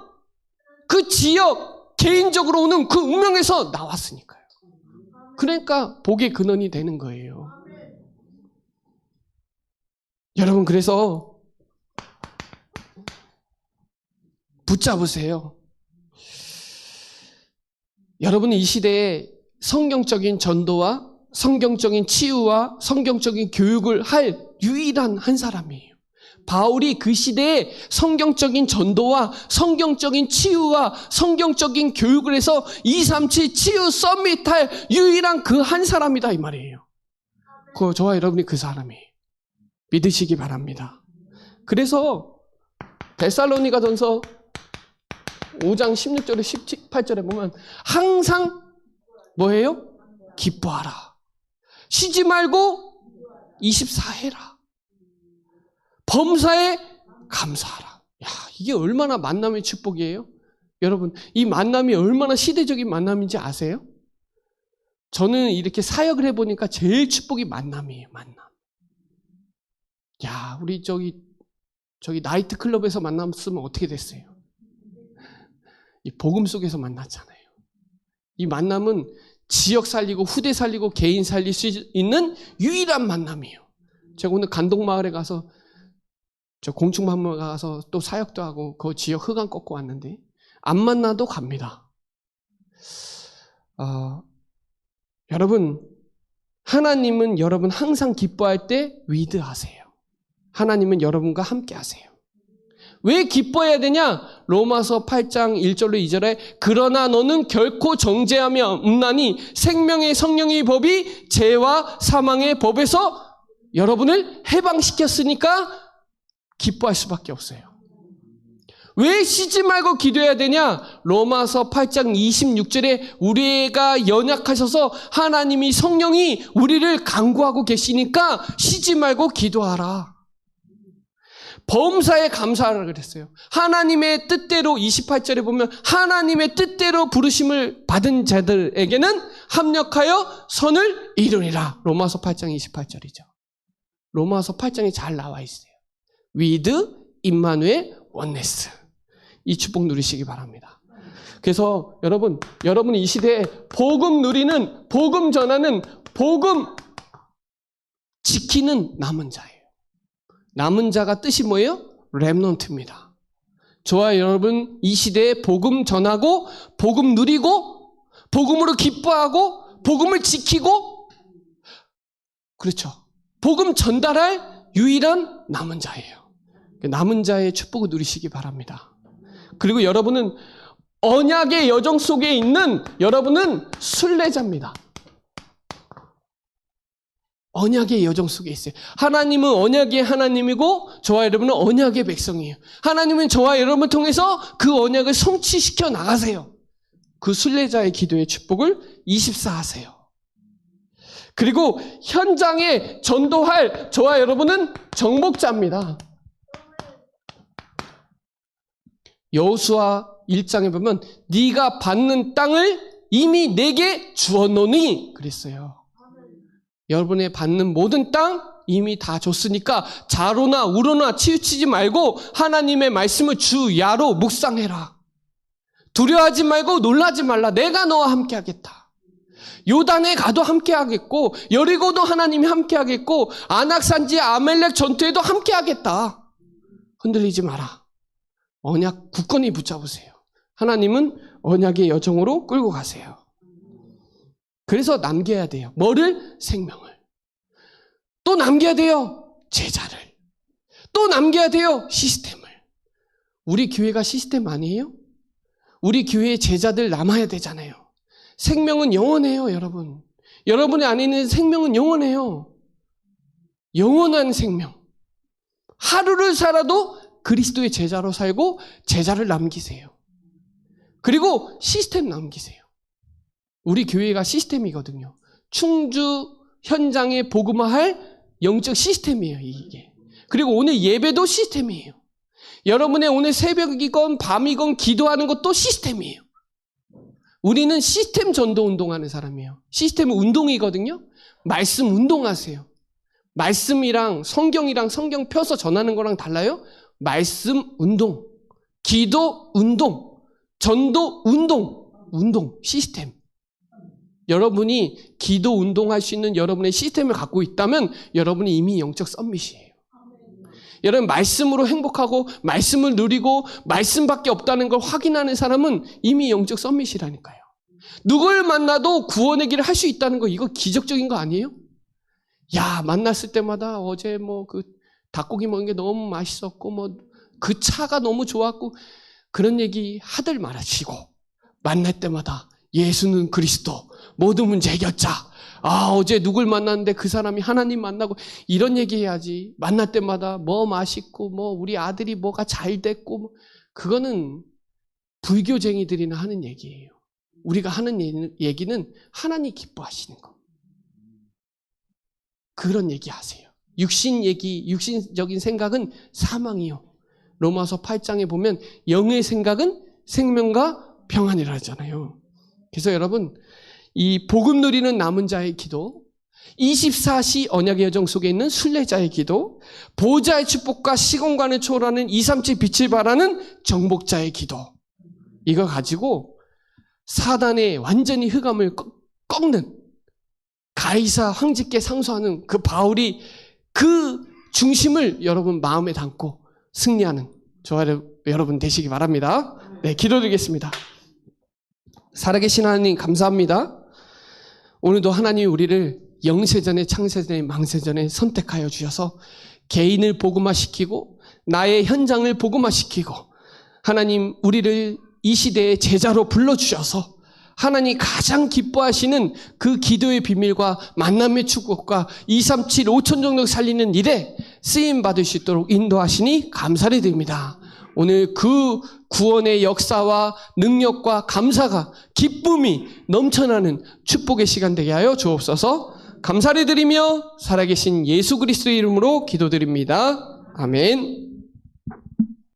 그 지역, 개인적으로 오는 그 운명에서 나왔으니까요. 그러니까 복의 근원이 되는 거예요. 여러분 그래서 붙잡으세요. 여러분은 이 시대에 성경적인 전도와 성경적인 치유와 성경적인 교육을 할 유일한 한 사람이에요. 바울이 그 시대에 성경적인 전도와 성경적인 치유와 성경적인 교육을 해서 237 치유 서밋할 유일한 그 한 사람이다 이 말이에요. 저와 여러분이 그 사람이에요. 믿으시기 바랍니다. 그래서 데살로니가전서 5장 16절에 18절에 보면 항상 뭐예요? 기뻐하라. 쉬지 말고 24해라. 범사에 감사하라. 야, 이게 얼마나 만남의 축복이에요? 여러분, 이 만남이 얼마나 시대적인 만남인지 아세요? 저는 이렇게 사역을 해보니까 제일 축복이 만남이에요. 만남. 야, 우리 저기 나이트클럽에서 만났으면 어떻게 됐어요? 이 복음 속에서 만났잖아요. 이 만남은 지역 살리고 후대 살리고 개인 살릴 수 있는 유일한 만남이에요. 제가 오늘 간동마을에 가서 저 공충마을 가서 또 사역도 하고 그 지역 흑암 꺾고 왔는데 안 만나도 갑니다. 여러분, 하나님은 여러분 항상 기뻐할 때 위드하세요. 하나님은 여러분과 함께 하세요. 왜 기뻐해야 되냐? 로마서 8장 1절로 2절에 그러나 너는 결코 정죄하며 없나니 생명의 성령의 법이 죄와 사망의 법에서 여러분을 해방시켰으니까 기뻐할 수밖에 없어요. 왜 쉬지 말고 기도해야 되냐? 로마서 8장 26절에 우리가 연약하셔서 하나님이 성령이 우리를 간구하고 계시니까 쉬지 말고 기도하라. 범사에 감사하라 그랬어요. 하나님의 뜻대로 28절에 보면 하나님의 뜻대로 부르심을 받은 자들에게는 합력하여 선을 이루리라. 로마서 8장 28절이죠. 로마서 8장에 잘 나와 있어요. With 임마누엘 원네스. 이 축복 누리시기 바랍니다. 그래서 여러분이 이 시대에 복음 누리는, 복음 전하는, 복음 지키는 남은 자예요. 남은 자가 뜻이 뭐예요? 렘넌트입니다. 저와 여러분 이 시대에 복음 전하고, 복음 누리고, 복음으로 기뻐하고, 복음을 지키고, 그렇죠. 복음 전달할 유일한 남은 자예요. 남은 자의 축복을 누리시기 바랍니다. 그리고 여러분은 언약의 여정 속에 있는 여러분은 순례자입니다. 언약의 여정 속에 있어요. 하나님은 언약의 하나님이고 저와 여러분은 언약의 백성이에요. 하나님은 저와 여러분을 통해서 그 언약을 성취시켜 나가세요. 그 순례자의 기도의 축복을 24 하세요. 그리고 현장에 전도할 저와 여러분은 정복자입니다. 여호수아 1장에 보면 네가 받는 땅을 이미 내게 주었노니 그랬어요. 여러분의 받는 모든 땅 이미 다 줬으니까 자로나 우로나 치우치지 말고 하나님의 말씀을 주 야로 묵상해라. 두려워하지 말고 놀라지 말라. 내가 너와 함께 하겠다. 요단에 가도 함께 하겠고 여리고도 하나님이 함께 하겠고 안악산지 아멜렉 전투에도 함께 하겠다. 흔들리지 마라. 언약 굳건히 붙잡으세요. 하나님은 언약의 여정으로 끌고 가세요. 그래서 남겨야 돼요. 뭐를? 생명을. 또 남겨야 돼요. 제자를. 또 남겨야 돼요. 시스템을. 우리 교회가 시스템 아니에요? 우리 교회의 제자들 남아야 되잖아요. 생명은 영원해요, 여러분. 여러분의 안에 있는 생명은 영원해요. 영원한 생명. 하루를 살아도 그리스도의 제자로 살고 제자를 남기세요. 그리고 시스템 남기세요. 우리 교회가 시스템이거든요. 충주 현장에 복음화할 영적 시스템이에요, 이게. 그리고 오늘 예배도 시스템이에요. 여러분의 오늘 새벽이건 밤이건 기도하는 것도 시스템이에요. 우리는 시스템 전도 운동하는 사람이에요. 시스템은 운동이거든요. 말씀 운동하세요. 말씀이랑 성경이랑 성경 펴서 전하는 거랑 달라요. 말씀 운동, 기도 운동, 전도 운동, 시스템. 여러분이 기도 운동할 수 있는 여러분의 시스템을 갖고 있다면 여러분이 이미 영적 썸밋이에요. 여러분 말씀으로 행복하고 말씀을 누리고 말씀밖에 없다는 걸 확인하는 사람은 이미 영적 썸밋이라니까요. 누굴 만나도 구원의 길을 할 수 있다는 거 이거 기적적인 거 아니에요? 야, 만났을 때마다 어제 그 닭고기 먹은 게 너무 맛있었고 그 차가 너무 좋았고 그런 얘기 하들 말하시고 만날 때마다 예수는 그리스도 모든 문제 해결자. 어제 누굴 만났는데 그 사람이 하나님 만나고 이런 얘기 해야지. 만날 때마다 뭐 맛있고 우리 아들이 뭐가 잘 됐고 그거는 불교쟁이들이나 하는 얘기예요. 우리가 하는 얘기는 하나님 기뻐하시는 거. 그런 얘기 하세요. 육신적인 생각은 사망이요. 로마서 8장에 보면 영의 생각은 생명과 평안이라 하잖아요. 그래서 여러분 이 복음 누리는 남은 자의 기도, 24시 언약의 여정 속에 있는 순례자의 기도, 보좌의 축복과 시공간을 초월하는 237 빛을 발하는 정복자의 기도, 이거 가지고 사단의 완전히 흑암을 꺾는 가이사 황제께 상소하는 그 바울이 그 중심을 여러분 마음에 담고 승리하는 저와 여러분 되시기 바랍니다. 네, 기도드리겠습니다. 살아계신 하나님 감사합니다. 오늘도 하나님이 우리를 영세전에 창세전에 망세전에 선택하여 주셔서 개인을 복음화시키고 나의 현장을 복음화시키고 하나님 우리를 이 시대의 제자로 불러주셔서 하나님 가장 기뻐하시는 그 기도의 비밀과 만남의 축복과 237 5천 종족 살리는 일에 쓰임받을 수 있도록 인도하시니 감사를 드립니다. 오늘 그 구원의 역사와 능력과 감사가 기쁨이 넘쳐나는 축복의 시간 되게 하여 주옵소서. 감사를 드리며 살아계신 예수 그리스도의 이름으로 기도드립니다. 아멘.